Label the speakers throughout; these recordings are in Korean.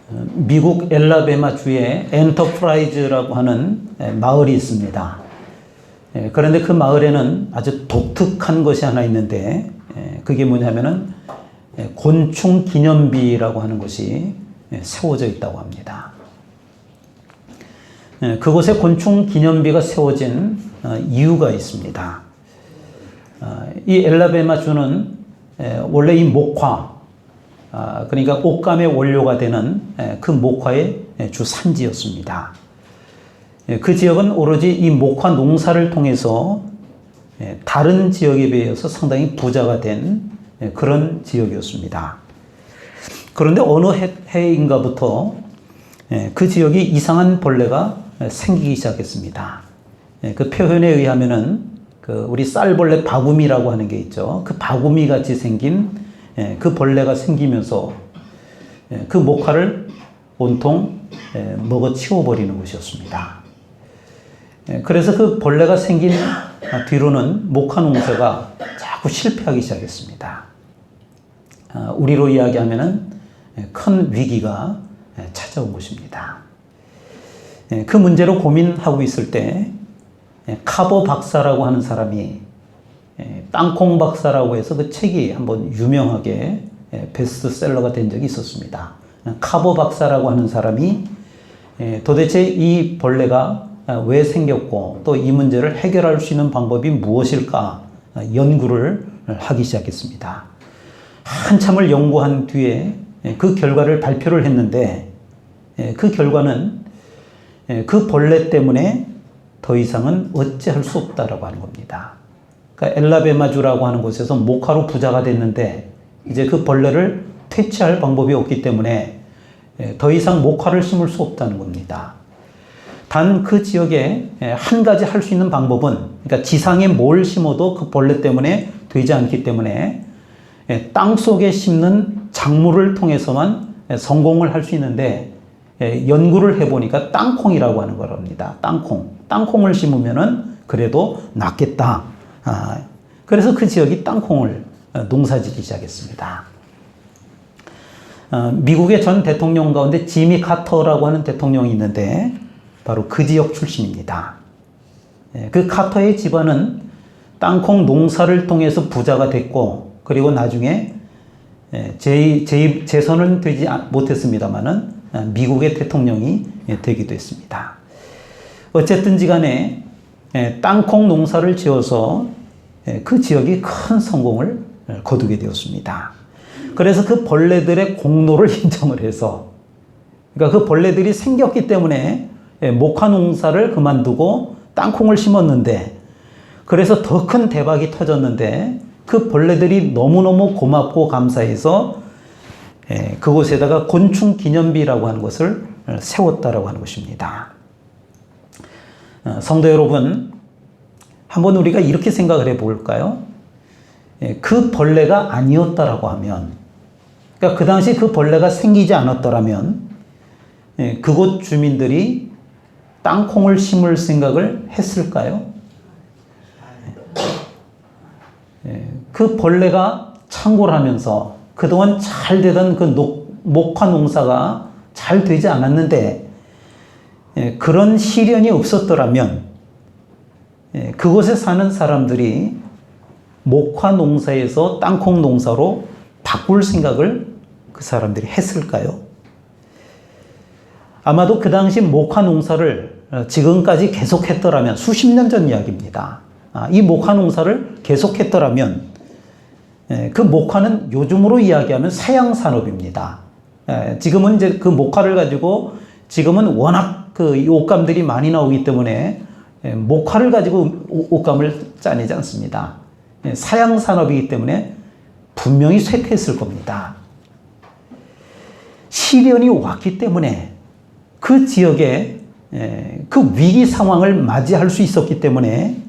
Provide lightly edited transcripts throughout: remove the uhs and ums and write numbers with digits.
Speaker 1: 미국 엘라베마 주에 엔터프라이즈라고 하는 마을이 있습니다. 그런데 그 마을에는 아주 독특한 것이 하나 있는데, 그게 뭐냐면은 곤충 기념비라고 하는 것이 세워져 있다고 합니다. 그곳에 곤충 기념비가 세워진 이유가 있습니다. 이 엘라베마 주는 원래 이 목화, 그러니까 옷감의 원료가 되는 그 목화의 주 산지였습니다. 그 지역은 오로지 이 목화 농사를 통해서 다른 지역에 비해서 상당히 부자가 된 그런 지역이었습니다. 그런데 어느 해인가부터 그 지역이 이상한 벌레가 생기기 시작했습니다. 그 표현에 의하면은 우리 쌀벌레 바구미라고 하는 게 있죠. 그 바구미 같이 생긴 그 벌레가 생기면서 그 목화를 온통 먹어 치워버리는 것이었습니다. 그래서 그 벌레가 생긴 뒤로는 목화 농사가 자꾸 실패하기 시작했습니다. 우리로 이야기하면은 큰 위기가 찾아온 것입니다. 그 문제로 고민하고 있을 때 카보 박사라고 하는 사람이 땅콩 박사라고 해서 그 책이 한번 유명하게 베스트셀러가 된 적이 있었습니다. 카보 박사라고 하는 사람이 도대체 이 벌레가 왜 생겼고 또 이 문제를 해결할 수 있는 방법이 무엇일까 연구를 하기 시작했습니다. 한참을 연구한 뒤에 그 결과를 발표를 했는데, 그 결과는 그 벌레 때문에 더 이상은 어찌할 수 없다라고 하는 겁니다. 그러니까 엘라베마주라고 하는 곳에서 목화로 부자가 됐는데 이제 그 벌레를 퇴치할 방법이 없기 때문에 더 이상 목화를 심을 수 없다는 겁니다. 단 그 지역에 한 가지 할 수 있는 방법은, 그러니까 지상에 뭘 심어도 그 벌레 때문에 되지 않기 때문에 땅 속에 심는 작물을 통해서만 성공을 할 수 있는데, 연구를 해보니까 땅콩이라고 하는 거랍니다. 땅콩을 심으면은 그래도 낫겠다. 그래서 그 지역이 땅콩을 농사짓기 시작했습니다. 미국의 전 대통령 가운데 지미 카터라고 하는 대통령이 있는데 바로 그 지역 출신입니다. 그 카터의 집안은 땅콩 농사를 통해서 부자가 됐고, 그리고 나중에 재선은 되지 못했습니다만은 미국의 대통령이 되기도 했습니다. 어쨌든지 간에 땅콩 농사를 지어서 그 지역이 큰 성공을 거두게 되었습니다. 그래서 그 벌레들의 공로를 인정을 해서, 그러니까 그 벌레들이 생겼기 때문에 목화 농사를 그만두고 땅콩을 심었는데, 그래서 더 큰 대박이 터졌는데 그 벌레들이 너무너무 고맙고 감사해서 그곳에다가 곤충 기념비라고 하는 것을 세웠다라고 하는 것입니다. 성도 여러분, 한번 우리가 이렇게 생각을 해볼까요? 그 벌레가 아니었다라고 하면, 그러니까 그 당시 그 벌레가 생기지 않았더라면 그곳 주민들이 땅콩을 심을 생각을 했을까요? 그 벌레가 창궐 하면서 그동안 잘 되던 그 목화 농사가 잘 되지 않았는데, 그런 시련이 없었더라면 그곳에 사는 사람들이 목화 농사에서 땅콩 농사로 바꿀 생각을 그 사람들이 했을까요? 아마도 그 당시 목화 농사를 지금까지 계속했더라면, 수십 년 전 이야기입니다. 이 목화 농사를 계속했더라면 그 목화는 요즘으로 이야기하면 사양산업입니다. 지금은 이제 그 목화를 가지고 지금은 워낙 그 옷감들이 많이 나오기 때문에 목화를 가지고 옷감을 짜내지 않습니다. 사양산업이기 때문에 분명히 쇠퇴했을 겁니다. 시련이 왔기 때문에 그 지역에 그 위기 상황을 맞이할 수 있었기 때문에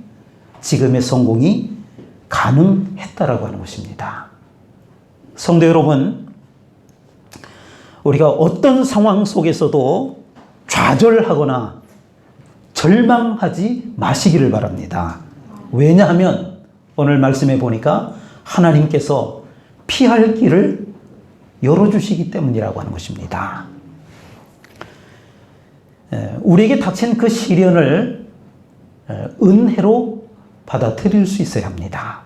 Speaker 1: 지금의 성공이 가능했다라고 하는 것입니다. 성도 여러분, 우리가 어떤 상황 속에서도 좌절하거나 절망하지 마시기를 바랍니다. 왜냐하면 오늘 말씀해 보니까 하나님께서 피할 길을 열어주시기 때문이라고 하는 것입니다. 우리에게 닥친 그 시련을 은혜로 받아들일 수 있어야 합니다.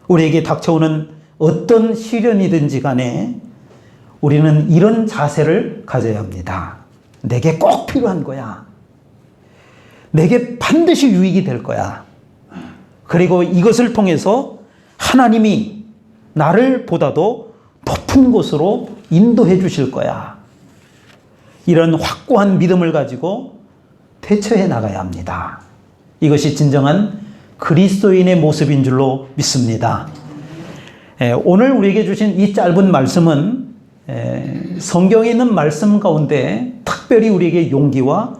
Speaker 1: 우리에게 닥쳐오는 어떤 시련이든지 간에 우리는 이런 자세를 가져야 합니다. 내게 꼭 필요한 거야. 내게 반드시 유익이 될 거야. 그리고 이것을 통해서 하나님이 나를 보다도 높은 곳으로 인도해 주실 거야. 이런 확고한 믿음을 가지고 대처해 나가야 합니다. 이것이 진정한 그리스도인의 모습인 줄로 믿습니다. 오늘 우리에게 주신 이 짧은 말씀은 성경에 있는 말씀 가운데 특별히 우리에게 용기와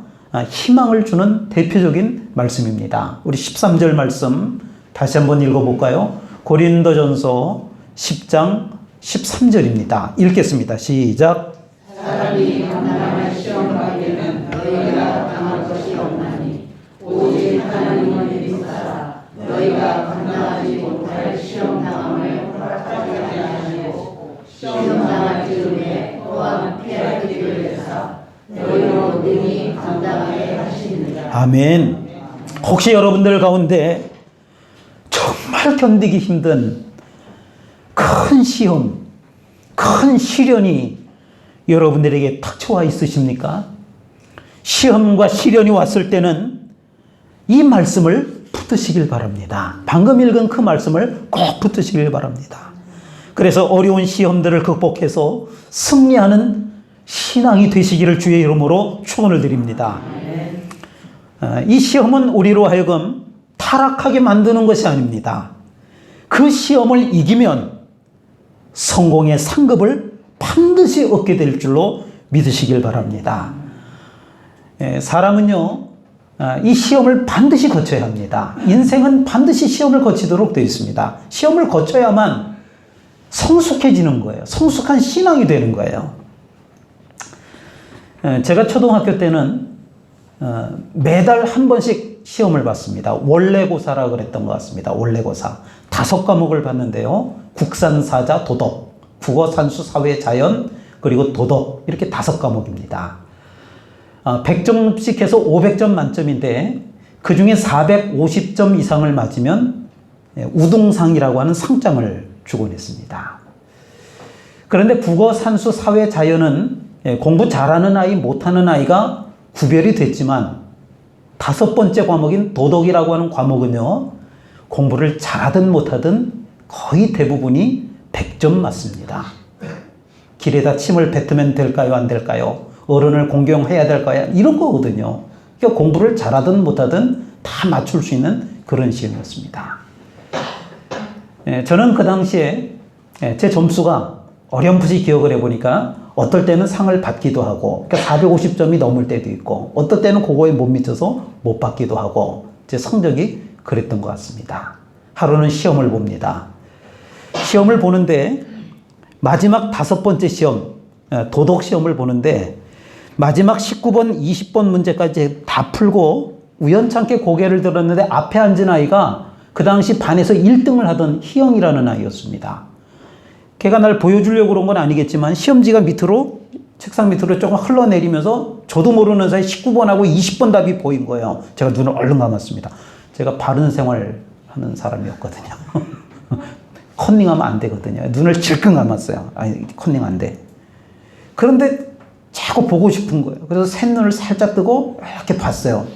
Speaker 1: 희망을 주는 대표적인 말씀입니다. 우리 13절 말씀 다시 한번 읽어볼까요? 고린도전서 10장 13절입니다. 읽겠습니다. 시작.
Speaker 2: 사람이 감당할 시험 가운데는 너희가 당할 것이 없나니 오직 하나님을 믿으사 너희가 감당하지 못할 시험 당함을 허락하지 아니하시고 시험 당할 즈음에 또한 피하기 위해서 너희로 능히 감당하게 하시느니라.
Speaker 1: 아멘. 혹시 여러분들 가운데 정말 견디기 힘든 큰 시험, 큰 시련이 여러분들에게 닥쳐와 있으십니까? 시험과 시련이 왔을 때는 이 말씀을 붙드시길 바랍니다. 방금 읽은 그 말씀을 꼭 붙드시길 바랍니다. 그래서 어려운 시험들을 극복해서 승리하는 신앙이 되시기를 주의 이름으로 축원을 드립니다. 이 시험은 우리로 하여금 타락하게 만드는 것이 아닙니다. 그 시험을 이기면 성공의 상급을 반드시 얻게 될 줄로 믿으시길 바랍니다. 사람은요, 이 시험을 반드시 거쳐야 합니다. 인생은 반드시 시험을 거치도록 되어 있습니다. 시험을 거쳐야만 성숙해지는 거예요. 성숙한 신앙이 되는 거예요. 제가 초등학교 때는 매달 한 번씩 시험을 봤습니다. 원래고사라 그랬던 것 같습니다. 원래고사. 5과목을 봤는데요. 국산, 사자, 도덕, 국어, 산수, 사회, 자연, 그리고 도덕 이렇게 5과목입니다. 100점씩 해서 500점 만점인데 그 중에 450점 이상을 맞으면 우등상이라고 하는 상장을 주곤 했습니다. 그런데 국어, 산수, 사회, 자연은 공부 잘하는 아이, 못하는 아이가 구별이 됐지만 5번째 과목인 도덕이라고 하는 과목은요, 공부를 잘하든 못하든 거의 대부분이 100점 맞습니다. 길에다 침을 뱉으면 될까요? 안 될까요? 어른을 공경해야 될까요? 이런 거거든요. 그러니까 공부를 잘하든 못하든 다 맞출 수 있는 그런 시험이었습니다. 저는 그 당시에 제 점수가 어렴풋이 기억을 해보니까 어떨 때는 상을 받기도 하고, 그러니까 450점이 넘을 때도 있고, 어떨 때는 그거에 못 미쳐서 못 받기도 하고, 제 성적이 그랬던 것 같습니다. 하루는 시험을 봅니다. 시험을 보는데 마지막 5번째 시험, 도덕 시험을 보는데 마지막 19번, 20번 문제까지 다 풀고 우연찮게 고개를 들었는데 앞에 앉은 아이가 그 당시 반에서 1등을 하던 희영이라는 아이였습니다. 걔가 날 보여주려고 그런 건 아니겠지만 시험지가 밑으로, 책상 밑으로 조금 흘러내리면서 저도 모르는 사이 19번하고 20번 답이 보인 거예요. 제가 눈을 얼른 감았습니다. 제가 바른 생활 하는 사람이었거든요. 컨닝하면 안 되거든요. 눈을 질끈 감았어요. 아니, 컨닝 안 돼. 그런데 자꾸 보고 싶은 거예요. 그래서 샌눈을 살짝 뜨고 이렇게 봤어요.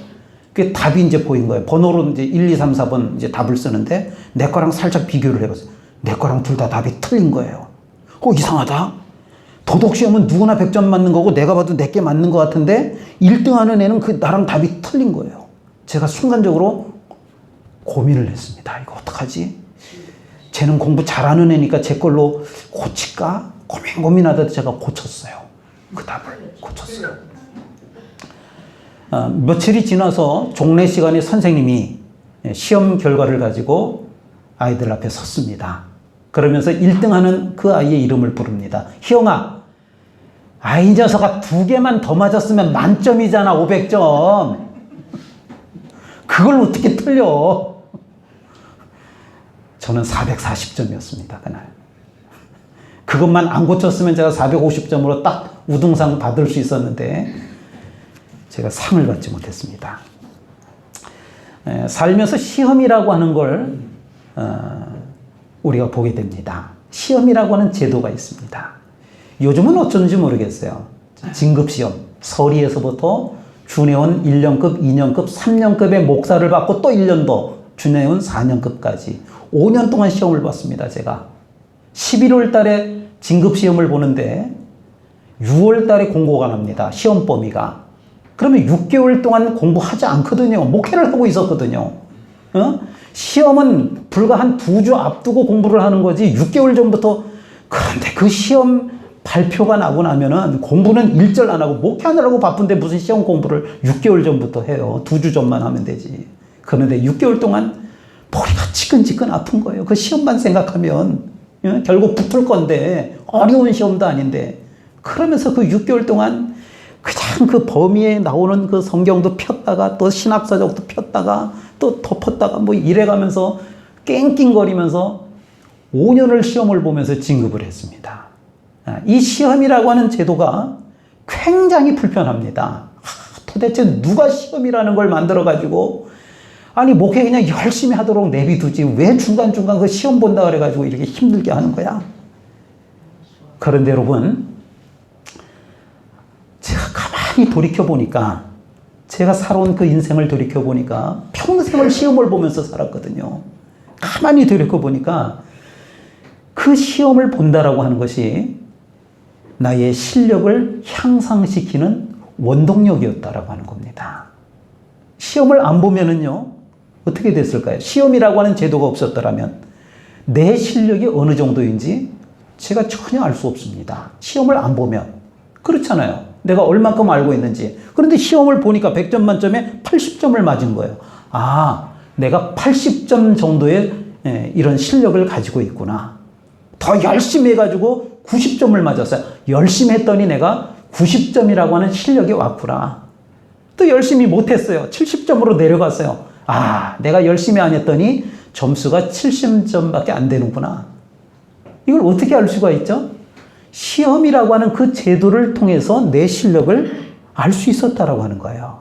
Speaker 1: 그게 답이 이제 보인 거예요. 번호로 이제 1, 2, 3, 4번 이제 답을 쓰는데 내 거랑 살짝 비교를 해봤어요. 내 거랑 둘 다 답이 틀린 거예요. 이상하다. 도덕시험은 누구나 100점 맞는 거고 내가 봐도 내게 맞는 것 같은데 1등 하는 애는 나랑 답이 틀린 거예요. 제가 순간적으로 고민을 했습니다. 이거 어떡하지? 쟤는 공부 잘하는 애니까 제 걸로 고칠까? 고민하다가 제가 고쳤어요. 그 답을 고쳤어요. 며칠이 지나서 종례 시간에 선생님이 시험 결과를 가지고 아이들 앞에 섰습니다. 그러면서 1등하는 그 아이의 이름을 부릅니다. 희영아, 이 녀석아 2개만 더 맞았으면 만점이잖아. 500점. 그걸 어떻게 틀려? 저는 440점이었습니다. 그날. 그것만 안 고쳤으면 제가 450점으로 딱 우등상 받을 수 있었는데 제가 상을 받지 못했습니다. 살면서 시험이라고 하는 걸 우리가 보게 됩니다. 시험이라고 하는 제도가 있습니다. 요즘은 어쩐지 모르겠어요. 진급시험, 서리에서부터 준회원 1년급, 2년급, 3년급의 목사를 받고 또 1년 더 준회원 4년급까지 5년 동안 시험을 봤습니다. 제가 11월 달에 진급시험을 보는데 6월 달에 공고가 납니다. 시험 범위가. 그러면 6개월 동안 공부하지 않거든요. 목회를 하고 있었거든요. 시험은 불과 한 2주 앞두고 공부를 하는 거지 6개월 전부터. 그런데 그 시험 발표가 나고 나면은 공부는 일절 안 하고 목회하느라고 바쁜데 무슨 시험 공부를 6개월 전부터 해요. 2주 전만 하면 되지. 그런데 6개월 동안 머리가 지끈지끈 아픈 거예요. 그 시험만 생각하면 결국 붙을 건데 어려운 시험도 아닌데. 그러면서 그 6개월 동안 그냥 그 범위에 나오는 그 성경도 폈다가 또 신학서적도 폈다가 또 덮었다가 뭐 이래가면서 깽깽거리면서 5년을 시험을 보면서 진급을 했습니다. 이 시험이라고 하는 제도가 굉장히 불편합니다. 도대체 누가 시험이라는 걸 만들어가지고 아니 목회 그냥 열심히 하도록 내비두지 왜 중간중간 그 시험 본다 그래가지고 이렇게 힘들게 하는 거야. 그런데 여러분 제가 가만히 돌이켜보니까 제가 살아온 그 인생을 돌이켜보니까 평생을 시험을 보면서 살았거든요. 가만히 돌이켜보니까 그 시험을 본다라고 하는 것이 나의 실력을 향상시키는 원동력이었다라고 하는 겁니다. 시험을 안 보면은요, 어떻게 됐을까요? 시험이라고 하는 제도가 없었더라면 내 실력이 어느 정도인지 제가 전혀 알 수 없습니다. 시험을 안 보면. 그렇잖아요. 내가 얼만큼 알고 있는지. 그런데 시험을 보니까 100점 만점에 80점을 맞은 거예요. 아, 내가 80점 정도의 이런 실력을 가지고 있구나. 더 열심히 해가지고 90점을 맞았어요. 열심히 했더니 내가 90점이라고 하는 실력이 왔구나. 또 열심히 못했어요. 70점으로 내려갔어요. 아, 내가 열심히 안 했더니 점수가 70점밖에 안 되는구나. 이걸 어떻게 알 수가 있죠? 시험이라고 하는 그 제도를 통해서 내 실력을 알 수 있었다라고 하는 거예요.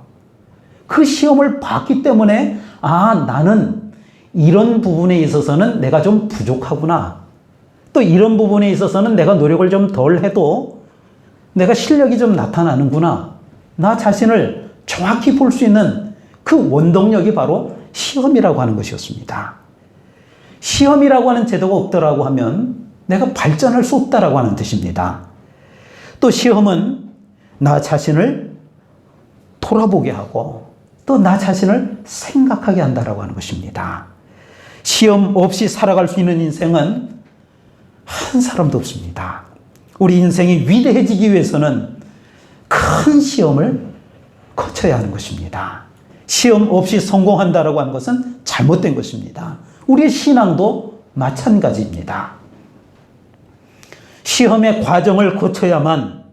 Speaker 1: 그 시험을 봤기 때문에 아, 나는 이런 부분에 있어서는 내가 좀 부족하구나. 또 이런 부분에 있어서는 내가 노력을 좀 덜 해도 내가 실력이 좀 나타나는구나. 나 자신을 정확히 볼 수 있는 그 원동력이 바로 시험이라고 하는 것이었습니다. 시험이라고 하는 제도가 없더라고 하면 내가 발전할 수 없다라고 하는 뜻입니다. 또 시험은 나 자신을 돌아보게 하고 또 나 자신을 생각하게 한다라고 하는 것입니다. 시험 없이 살아갈 수 있는 인생은 한 사람도 없습니다. 우리 인생이 위대해지기 위해서는 큰 시험을 거쳐야 하는 것입니다. 시험 없이 성공한다라고 하는 것은 잘못된 것입니다. 우리의 신앙도 마찬가지입니다. 시험의 과정을 거쳐야만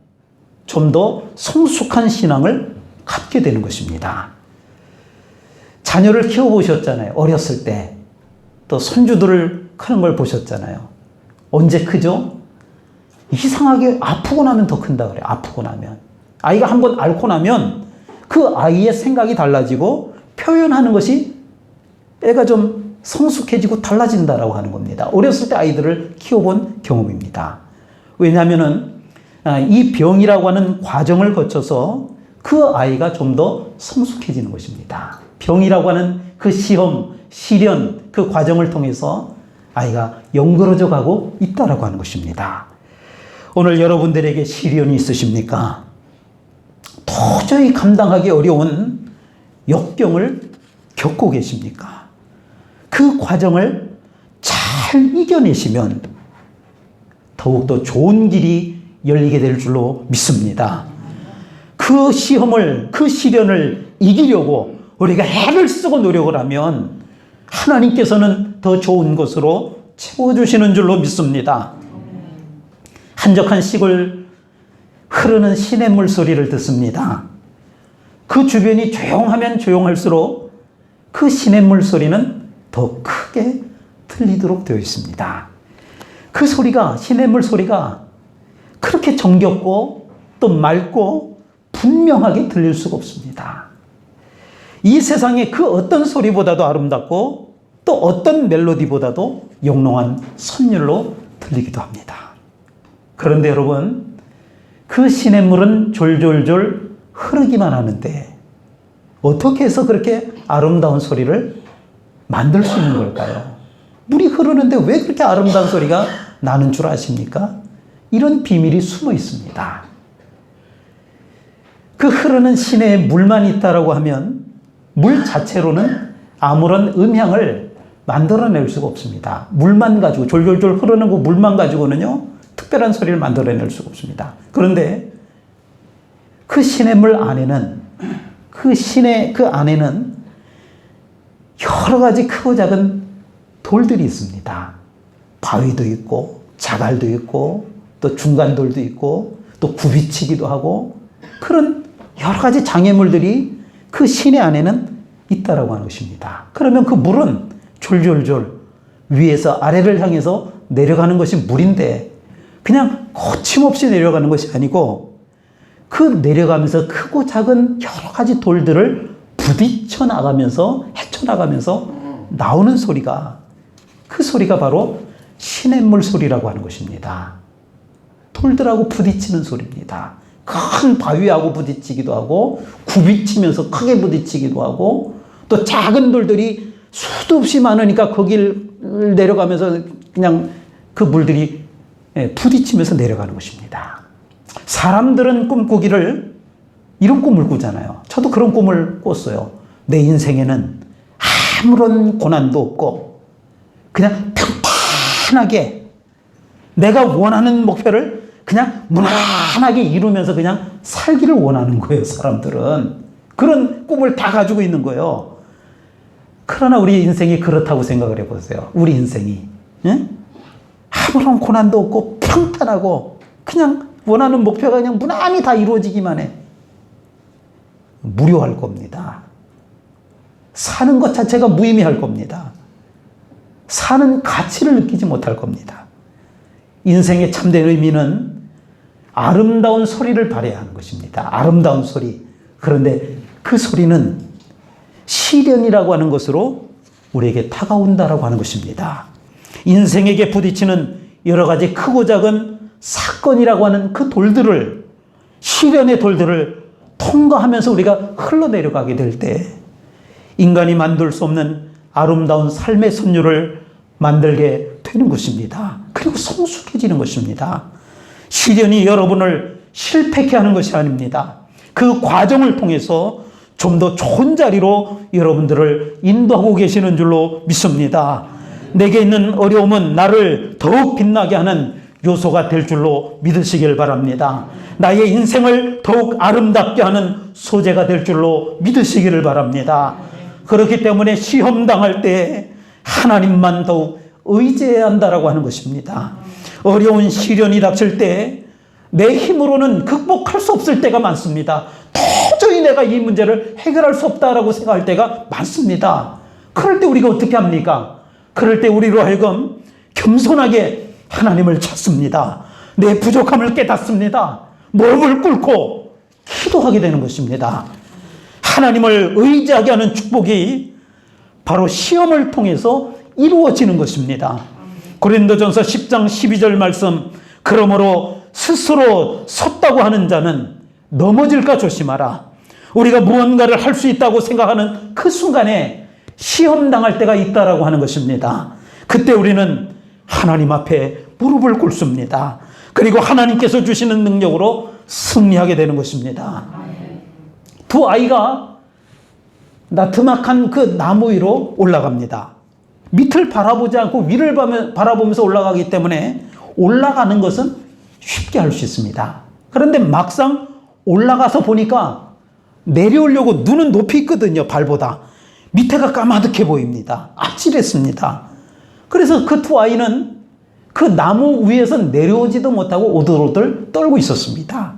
Speaker 1: 좀 더 성숙한 신앙을 갖게 되는 것입니다. 자녀를 키워보셨잖아요. 어렸을 때. 또 손주들을 크는 걸 보셨잖아요. 언제 크죠? 이상하게 아프고 나면 더 큰다 그래요. 아프고 나면. 아이가 한번 앓고 나면 그 아이의 생각이 달라지고 표현하는 것이 애가 좀 성숙해지고 달라진다라고 하는 겁니다. 어렸을 때 아이들을 키워본 경험입니다. 왜냐하면은 이 병이라고 하는 과정을 거쳐서 그 아이가 좀 더 성숙해지는 것입니다. 병이라고 하는 그 시험, 시련, 그 과정을 통해서 아이가 영그러져 가고 있다라고 하는 것입니다. 오늘 여러분들에게 시련이 있으십니까? 도저히 감당하기 어려운 역경을 겪고 계십니까? 그 과정을 잘 이겨내시면 더욱더 좋은 길이 열리게 될 줄로 믿습니다. 그 시험을, 그 시련을 이기려고 우리가 애를 쓰고 노력을 하면 하나님께서는 더 좋은 것으로 채워주시는 줄로 믿습니다. 한적한 시골 흐르는 시냇물 소리를 듣습니다. 그 주변이 조용하면 조용할수록 그 시냇물 소리는 더 크게 들리도록 되어 있습니다. 그 소리가, 시냇물 소리가 그렇게 정겹고 또 맑고 분명하게 들릴 수가 없습니다. 이 세상에 그 어떤 소리보다도 아름답고 또 어떤 멜로디보다도 영롱한 선율로 들리기도 합니다. 그런데 여러분, 그 시냇물은 졸졸졸 흐르기만 하는데 어떻게 해서 그렇게 아름다운 소리를 만들 수 있는 걸까요? 물이 흐르는데 왜 그렇게 아름다운 소리가 나는 줄 아십니까? 이런 비밀이 숨어 있습니다. 그 흐르는 시내에 물만 있다라고 하면 물 자체로는 아무런 음향을 만들어낼 수가 없습니다. 물만 가지고, 졸졸졸 흐르는 그 물만 가지고는요, 특별한 소리를 만들어낼 수가 없습니다. 그런데 그 시냇물 안에는, 그 시내 그 안에는 여러 가지 크고 작은 돌들이 있습니다. 바위도 있고, 자갈도 있고, 또 중간돌도 있고, 또 굽이치기도 하고, 그런 여러 가지 장애물들이 그 시내 안에는 있다라고 하는 것입니다. 그러면 그 물은 졸졸졸 위에서 아래를 향해서 내려가는 것이 물인데 그냥 거침없이 내려가는 것이 아니고 그 내려가면서 크고 작은 여러 가지 돌들을 부딪혀 나가면서 헤쳐나가면서 나오는 소리가, 그 소리가 바로 시냇물 소리라고 하는 것입니다. 돌들하고 부딪히는 소리입니다. 큰 바위하고 부딪히기도 하고 굽이치면서 크게 부딪히기도 하고 또 작은 돌들이 수도 없이 많으니까 거기를 내려가면서 그냥 그 물들이 부딪히면서 내려가는 것입니다. 사람들은 꿈꾸기를 이런 꿈을 꾸잖아요. 저도 그런 꿈을 꿨어요. 내 인생에는 아무런 고난도 없고 그냥 평탄하게 내가 원하는 목표를 그냥 무난하게 이루면서 그냥 살기를 원하는 거예요. 사람들은 그런 꿈을 다 가지고 있는 거예요. 그러나 우리 인생이 그렇다고 생각을 해보세요. 우리 인생이 아무런 고난도 없고 평탄하고 그냥 원하는 목표가 그냥 무난히 다 이루어지기만 해. 무료할 겁니다. 사는 것 자체가 무의미할 겁니다. 사는 가치를 느끼지 못할 겁니다. 인생의 참된 의미는 아름다운 소리를 발해야 하는 것입니다. 아름다운 소리. 그런데 그 소리는 시련이라고 하는 것으로 우리에게 다가온다라고 하는 것입니다. 인생에게 부딪히는 여러 가지 크고 작은 사건이라고 하는 그 돌들을, 시련의 돌들을 통과하면서 우리가 흘러내려가게 될 때 인간이 만들 수 없는 아름다운 삶의 선율을 만들게 되는 것입니다. 그리고 성숙해지는 것입니다. 시련이 여러분을 실패케 하는 것이 아닙니다. 그 과정을 통해서 좀 더 좋은 자리로 여러분들을 인도하고 계시는 줄로 믿습니다. 내게 있는 어려움은 나를 더욱 빛나게 하는 요소가 될 줄로 믿으시길 바랍니다. 나의 인생을 더욱 아름답게 하는 소재가 될 줄로 믿으시기를 바랍니다. 그렇기 때문에 시험 당할 때 하나님만 더욱 의지해야 한다라고 하는 것입니다. 어려운 시련이 닥칠 때 내 힘으로는 극복할 수 없을 때가 많습니다. 도저히 내가 이 문제를 해결할 수 없다라고 생각할 때가 많습니다. 그럴 때 우리가 어떻게 합니까? 그럴 때 우리로 하여금 겸손하게 하나님을 찾습니다. 내 부족함을 깨닫습니다. 몸을 꿇고 기도하게 되는 것입니다. 하나님을 의지하게 하는 축복이 바로 시험을 통해서 이루어지는 것입니다. 고린도전서 10장 12절 말씀, 그러므로 스스로 섰다고 하는 자는 넘어질까 조심하라. 우리가 무언가를 할 수 있다고 생각하는 그 순간에 시험 당할 때가 있다라고 하는 것입니다. 그때 우리는 하나님 앞에 무릎을 꿇습니다. 그리고 하나님께서 주시는 능력으로 승리하게 되는 것입니다. 두 아이가 나트막한 그 나무 위로 올라갑니다. 밑을 바라보지 않고 위를 바라보면서 올라가기 때문에 올라가는 것은 쉽게 할 수 있습니다. 그런데 막상 올라가서 보니까 내려오려고 눈은 높이 있거든요. 발보다. 밑에가 까마득해 보입니다. 아찔했습니다. 그래서 그 두 아이는 그 나무 위에서 내려오지도 못하고 오들오들 떨고 있었습니다.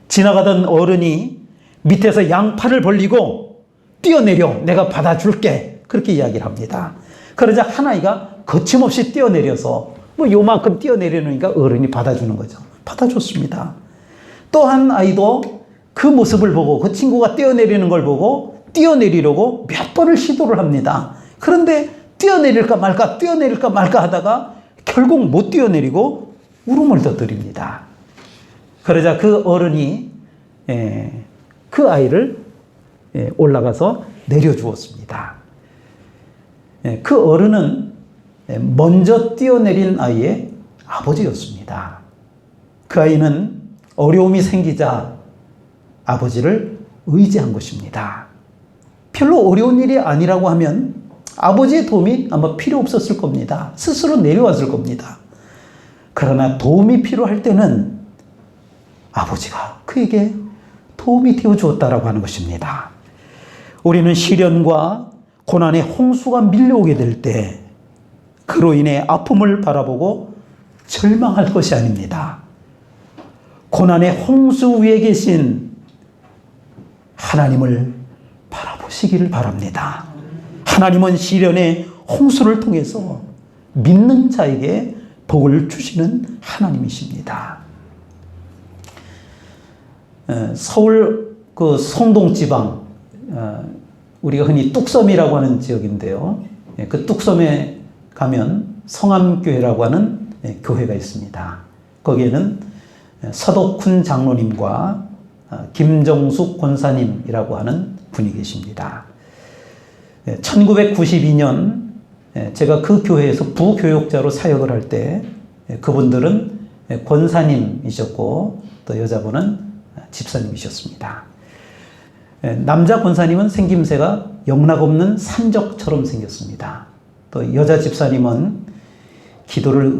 Speaker 1: 지나가던 어른이 밑에서 양팔을 벌리고 뛰어내려, 내가 받아줄게, 그렇게 이야기를 합니다. 그러자 한 아이가 거침없이 뛰어내려서 요만큼 뛰어내려놓으니까 어른이 받아주는 거죠. 받아줬습니다. 또 한 아이도 그 모습을 보고 그 친구가 뛰어내리는 걸 보고 뛰어내리려고 몇 번을 시도를 합니다. 그런데 뛰어내릴까 말까 하다가 결국 못 뛰어내리고 울음을 터뜨립니다. 그러자 그 어른이 그 아이를 올라가서 내려주었습니다. 그 어른은 먼저 뛰어내린 아이의 아버지였습니다. 그 아이는 어려움이 생기자 아버지를 의지한 것입니다. 별로 어려운 일이 아니라고 하면 아버지의 도움이 아마 필요 없었을 겁니다. 스스로 내려왔을 겁니다. 그러나 도움이 필요할 때는 아버지가 그에게 도움이 되어 주었다라고 하는 것입니다. 우리는 시련과 고난의 홍수가 밀려오게 될 때 그로 인해 아픔을 바라보고 절망할 것이 아닙니다. 고난의 홍수 위에 계신 하나님을 바라보시기를 바랍니다. 하나님은 시련의 홍수를 통해서 믿는 자에게 복을 주시는 하나님이십니다. 서울 그 성동 지방, 우리가 흔히 뚝섬이라고 하는 지역인데요. 그 뚝섬에 가면 성암교회라고 하는 교회가 있습니다. 거기에는 서덕훈 장로님과 김정숙 권사님이라고 하는 분이 계십니다. 1992년 제가 그 교회에서 부교육자로 사역을 할 때 그분들은 권사님이셨고 또 여자분은 집사님이셨습니다. 남자 권사님은 생김새가 영락없는 산적처럼 생겼습니다. 또 여자 집사님은 기도를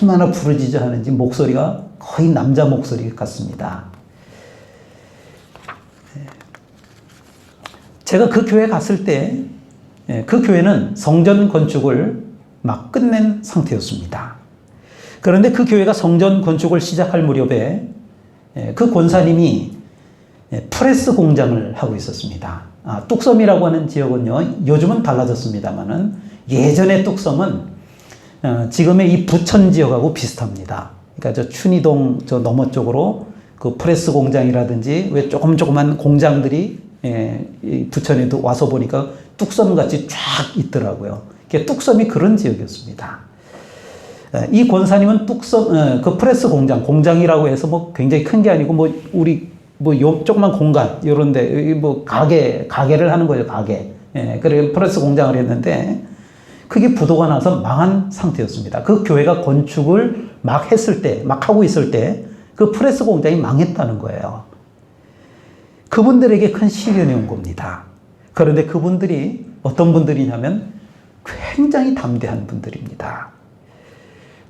Speaker 1: 얼마나 부르짖어 하는지 목소리가 거의 남자 목소리 같습니다. 제가 그 교회 갔을 때 그 교회는 성전 건축을 막 끝낸 상태였습니다. 그런데 그 교회가 성전 건축을 시작할 무렵에 그 권사님이 프레스 공장을 하고 있었습니다. 뚝섬이라고 하는 지역은요, 요즘은 달라졌습니다만은 예전의 뚝섬은 지금의 이 부천 지역하고 비슷합니다. 그러니까 저 춘희동 저 너머 쪽으로 그 프레스 공장이라든지 왜 조그만 공장들이 부천에도 와서 보니까 뚝섬같이 쫙 있더라고요. 뚝섬이 그런 지역이었습니다. 이 권사님은 뚝섬, 그 프레스 공장이라고 해서 뭐 굉장히 큰 게 아니고 뭐 우리 뭐 요 조그만 공간, 요런데 뭐 가게를 하는 거죠, 가게. 그래 프레스 공장을 했는데 그게 부도가 나서 망한 상태였습니다. 그 교회가 건축을 막 했을 때, 막 하고 있을 때 그 프레스 공장이 망했다는 거예요. 그분들에게 큰 시련이 온 겁니다. 그런데 그분들이 어떤 분들이냐면 굉장히 담대한 분들입니다.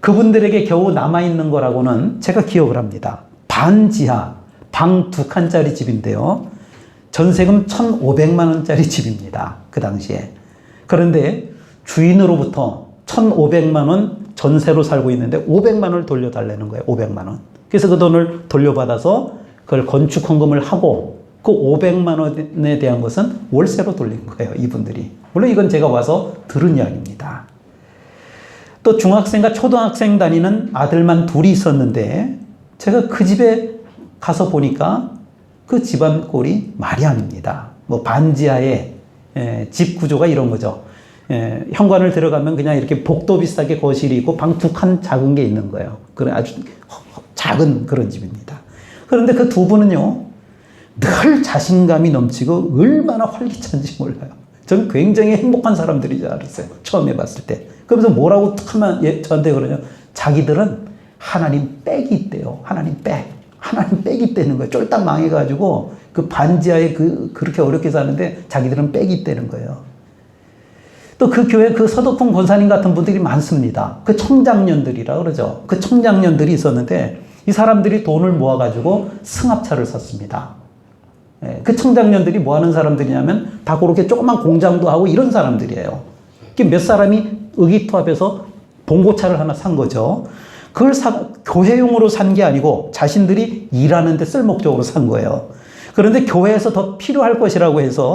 Speaker 1: 그분들에게 겨우 남아있는 거라고는 제가 기억을 합니다. 반지하, 방 2칸짜리 집인데요. 전세금 1,500만 원짜리 집입니다. 그 당시에. 그런데 주인으로부터 1,500만 원 전세로 살고 있는데 500만 원을 돌려달라는 거예요. 500만 원. 그래서 그 돈을 돌려받아서 그걸 건축 헌금을 하고 그 500만 원에 대한 것은 월세로 돌린 거예요. 이분들이. 물론 이건 제가 와서 들은 이야기입니다. 또 중학생과 초등학생 다니는 아들만 둘이 있었는데 제가 그 집에 가서 보니까 그 집안 꼴이 말이 아닙니다. 뭐 반지하에 집 구조가 이런 거죠. 현관을 들어가면 그냥 이렇게 복도 비슷하게 거실이 있고 방 2칸 작은 게 있는 거예요. 그런 아주 작은 그런 집입니다. 그런데 그 두 분은요, 늘 자신감이 넘치고 얼마나 활기찬지 몰라요. 저는 굉장히 행복한 사람들인 줄 알았어요. 처음에 봤을 때. 그러면서 뭐라고 탁 하면 저한테 그러냐. 자기들은 하나님 빽이 있대요. 하나님 빽. 하나님 빽이 있다는 거예요. 쫄딱 망해가지고 그 반지하에 그렇게 어렵게 사는데 자기들은 빽이 있다는 거예요. 또 그 교회 그 서덕훈 권사님 같은 분들이 많습니다. 그 청장년들이라 그러죠. 그 청장년들이 있었는데 이 사람들이 돈을 모아가지고 승합차를 샀습니다. 그 청장년들이 뭐 하는 사람들이냐면 다 그렇게 조그만 공장도 하고 이런 사람들이에요. 몇 사람이 의기투합해서 봉고차를 하나 산 거죠. 그걸 교회용으로 산 게 아니고 자신들이 일하는데 쓸 목적으로 산 거예요. 그런데 교회에서 더 필요할 것이라고 해서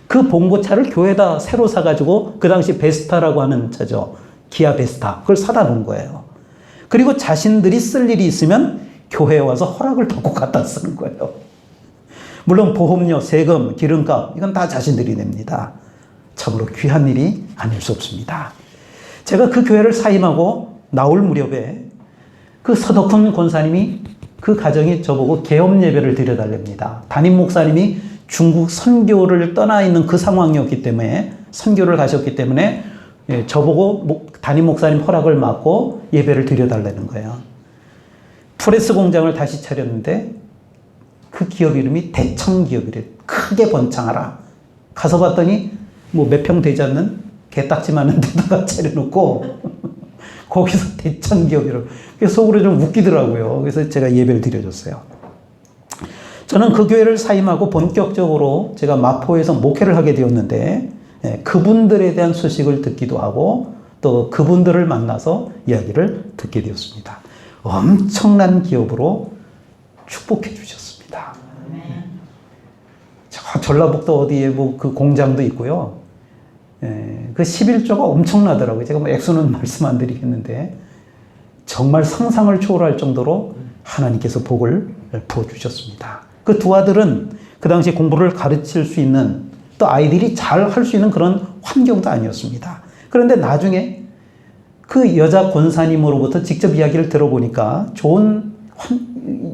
Speaker 1: 그 봉고차를 교회에다 새로 사가지고 그 당시 베스타라고 하는 차죠. 기아 베스타. 그걸 사다 놓은 거예요. 그리고 자신들이 쓸 일이 있으면 교회에 와서 허락을 받고 갖다 쓰는 거예요. 물론 보험료, 세금, 기름값 이건 다 자신들이 냅니다. 참으로 귀한 일이 아닐 수 없습니다. 제가 그 교회를 사임하고 나올 무렵에 그 서덕훈 권사님이 그 가정이 저보고 개업 예배를 드려달랍니다. 담임 목사님이 중국 선교를 떠나 있는 그 상황이었기 때문에 선교를 가셨기 때문에 저보고 담임 목사님 허락을 받고 예배를 드려달라는 거예요. 프레스 공장을 다시 차렸는데 그 기업 이름이 대청기업이래. 크게 번창하라. 가서 봤더니 뭐 몇 평 되지 않는 개딱지만한 데다가 차려놓고 거기서 대청기업이라고. 그래서 속으로 좀 웃기더라고요. 그래서 제가 예배를 드려줬어요. 저는 그 교회를 사임하고 본격적으로 제가 마포에서 목회를 하게 되었는데 그분들에 대한 소식을 듣기도 하고 또 그분들을 만나서 이야기를 듣게 되었습니다. 엄청난 기업으로 축복해 주셨습니다. 저 전라북도 어디에 뭐 그 공장도 있고요. 그 11조가 엄청나더라고요. 제가 뭐 액수는 말씀 안 드리겠는데 정말 상상을 초월할 정도로 하나님께서 복을 부어주셨습니다. 그 두 아들은 그 당시 공부를 가르칠 수 있는 또 아이들이 잘 할 수 있는 그런 환경도 아니었습니다. 그런데 나중에 그 여자 권사님으로부터 직접 이야기를 들어보니까 좋은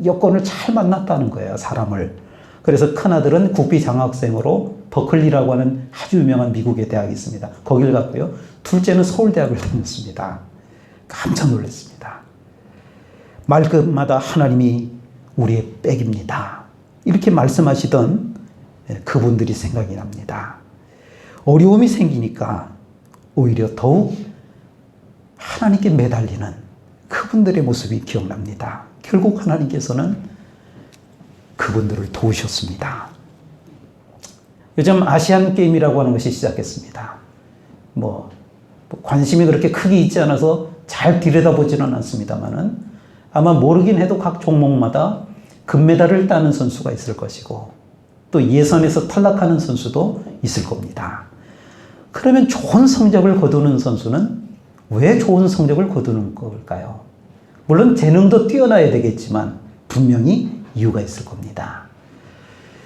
Speaker 1: 여건을 잘 만났다는 거예요, 사람을. 그래서 큰아들은 국비 장학생으로 버클리라고 하는 아주 유명한 미국의 대학이 있습니다. 거길 갔고요. 둘째는 서울대학을 다녔습니다. 깜짝 놀랐습니다. 말끝마다 하나님이 우리의 백입니다. 이렇게 말씀하시던 그분들이 생각이 납니다. 어려움이 생기니까 오히려 더욱 하나님께 매달리는 그분들의 모습이 기억납니다. 결국 하나님께서는 그분들을 도우셨습니다. 요즘 아시안 게임이라고 하는 것이 시작했습니다. 관심이 그렇게 크게 있지 않아서 잘 들여다보지는 않습니다만은 아마 모르긴 해도 각 종목마다 금메달을 따는 선수가 있을 것이고 또 예선에서 탈락하는 선수도 있을 겁니다. 그러면 좋은 성적을 거두는 선수는 왜 좋은 성적을 거두는 걸까요? 물론 재능도 뛰어나야 되겠지만 분명히 이유가 있을 겁니다.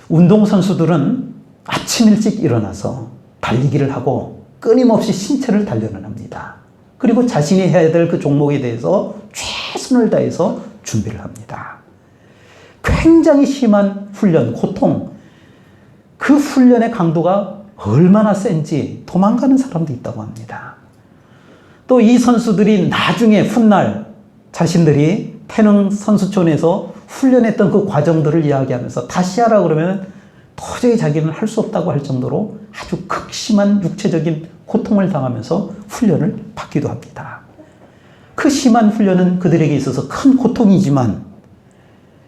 Speaker 1: 운동선수들은 아침 일찍 일어나서 달리기를 하고 끊임없이 신체를 단련을 합니다. 그리고 자신이 해야 될 그 종목에 대해서 최선을 다해서 준비를 합니다. 굉장히 심한 훈련, 고통, 그 훈련의 강도가 얼마나 센지 도망가는 사람도 있다고 합니다. 또 이 선수들이 나중에 훗날 자신들이 태릉 선수촌에서 훈련했던 그 과정들을 이야기하면서 다시 하라 그러면 도저히 자기는 할 수 없다고 할 정도로 아주 극심한 육체적인 고통을 당하면서 훈련을 받기도 합니다. 그 심한 훈련은 그들에게 있어서 큰 고통이지만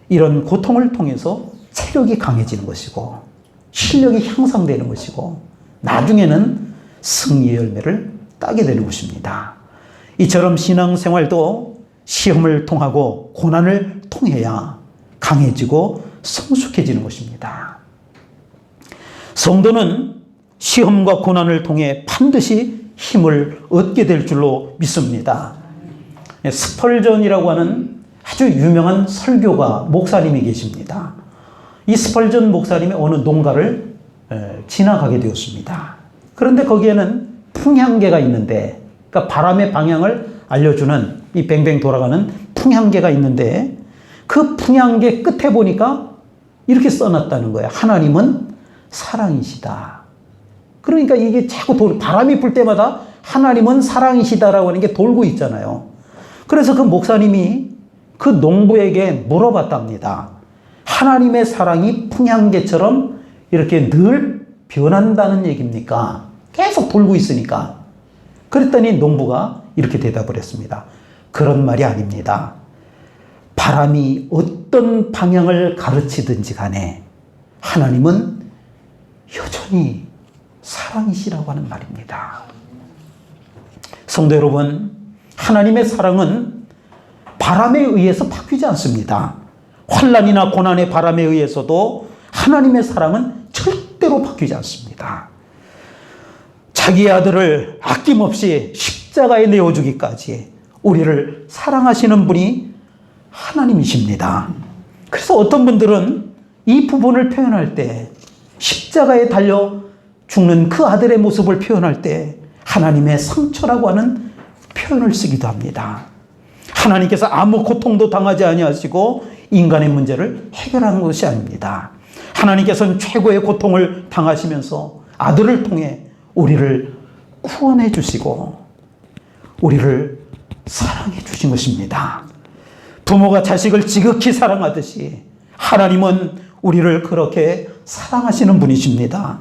Speaker 1: 이런 고통을 통해서 체력이 강해지는 것이고 실력이 향상되는 것이고 나중에는 승리의 열매를 따게 되는 것입니다. 이처럼 신앙생활도 시험을 통하고 고난을 통해야 강해지고 성숙해지는 것입니다. 성도는 시험과 고난을 통해 반드시 힘을 얻게 될 줄로 믿습니다. 스펄전이라고 하는 아주 유명한 설교가 목사님이 계십니다. 이 스펄전 목사님이 어느 농가를 지나가게 되었습니다. 그런데 거기에는 풍향계가 있는데, 그러니까 바람의 방향을 알려주는 이 뱅뱅 돌아가는 풍향계가 있는데 그 풍향계 끝에 보니까 이렇게 써놨다는 거예요. 하나님은 사랑이시다. 그러니까 이게 자꾸 바람이 불 때마다 하나님은 사랑이시다라고 하는 게 돌고 있잖아요. 그래서 그 목사님이 그 농부에게 물어봤답니다. 하나님의 사랑이 풍향계처럼 이렇게 늘 변한다는 얘기입니까? 계속 돌고 있으니까. 그랬더니 농부가 이렇게 대답을 했습니다. 그런 말이 아닙니다. 바람이 어떤 방향을 가르치든지 간에 하나님은 여전히 사랑이시라고 하는 말입니다. 성도 여러분, 하나님의 사랑은 바람에 의해서 바뀌지 않습니다. 환난이나 고난의 바람에 의해서도 하나님의 사랑은 절대로 바뀌지 않습니다. 자기의 아들을 아낌없이 십자가에 내어주기까지 우리를 사랑하시는 분이 하나님이십니다. 그래서 어떤 분들은 이 부분을 표현할 때, 십자가에 달려 죽는 그 아들의 모습을 표현할 때 하나님의 상처라고 하는 표현을 쓰기도 합니다. 하나님께서 아무 고통도 당하지 아니하시고 인간의 문제를 해결한 것이 아닙니다. 하나님께서는 최고의 고통을 당하시면서 아들을 통해 우리를 구원해 주시고 우리를 사랑해 주신 것입니다. 부모가 자식을 지극히 사랑하듯이 하나님은 우리를 그렇게 사랑하시는 분이십니다.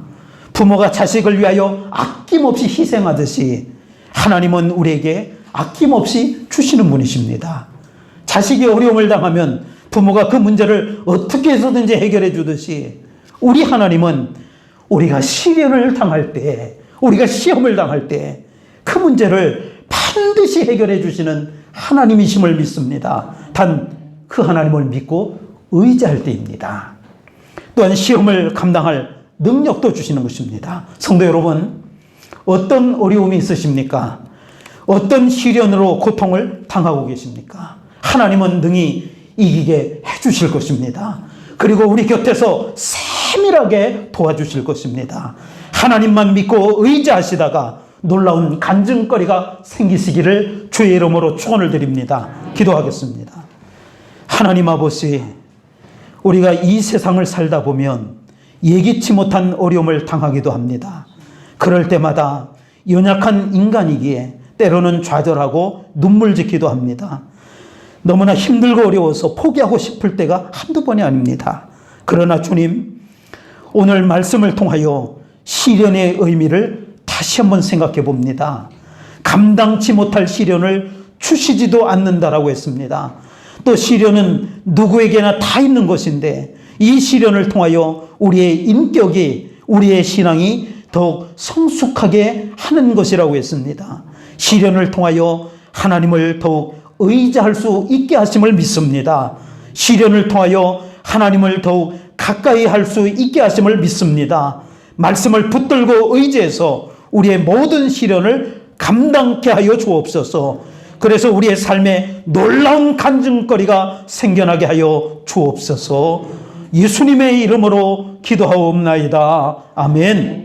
Speaker 1: 부모가 자식을 위하여 아낌없이 희생하듯이 하나님은 우리에게 아낌없이 주시는 분이십니다. 자식이 어려움을 당하면 부모가 그 문제를 어떻게 해서든지 해결해 주듯이 우리 하나님은 우리가 시련을 당할 때, 우리가 시험을 당할 때 그 문제를 반드시 해결해 주시는 하나님이심을 믿습니다. 단 그 하나님을 믿고 의지할 때입니다. 또한 시험을 감당할 능력도 주시는 것입니다. 성도 여러분, 어떤 어려움이 있으십니까? 어떤 시련으로 고통을 당하고 계십니까? 하나님은 능히 이기게 해주실 것입니다. 그리고 우리 곁에서 세밀하게 도와주실 것입니다. 하나님만 믿고 의지하시다가 놀라운 간증거리가 생기시기를 주의 이름으로 축원을 드립니다. 기도하겠습니다. 하나님 아버지, 우리가 이 세상을 살다 보면 예기치 못한 어려움을 당하기도 합니다. 그럴 때마다 연약한 인간이기에 때로는 좌절하고 눈물 짓기도 합니다. 너무나 힘들고 어려워서 포기하고 싶을 때가 한두 번이 아닙니다. 그러나 주님, 오늘 말씀을 통하여 시련의 의미를 다시 한번 생각해 봅니다. 감당치 못할 시련을 주시지도 않는다라고 했습니다. 또 시련은 누구에게나 다 있는 것인데 이 시련을 통하여 우리의 인격이, 우리의 신앙이 더욱 성숙하게 하는 것이라고 했습니다. 시련을 통하여 하나님을 더욱 의지할 수 있게 하심을 믿습니다. 시련을 통하여 하나님을 더욱 가까이 할 수 있게 하심을 믿습니다. 말씀을 붙들고 의지해서 우리의 모든 시련을 감당케 하여 주옵소서. 그래서 우리의 삶에 놀라운 간증거리가 생겨나게 하여 주옵소서. 예수님의 이름으로 기도하옵나이다. 아멘.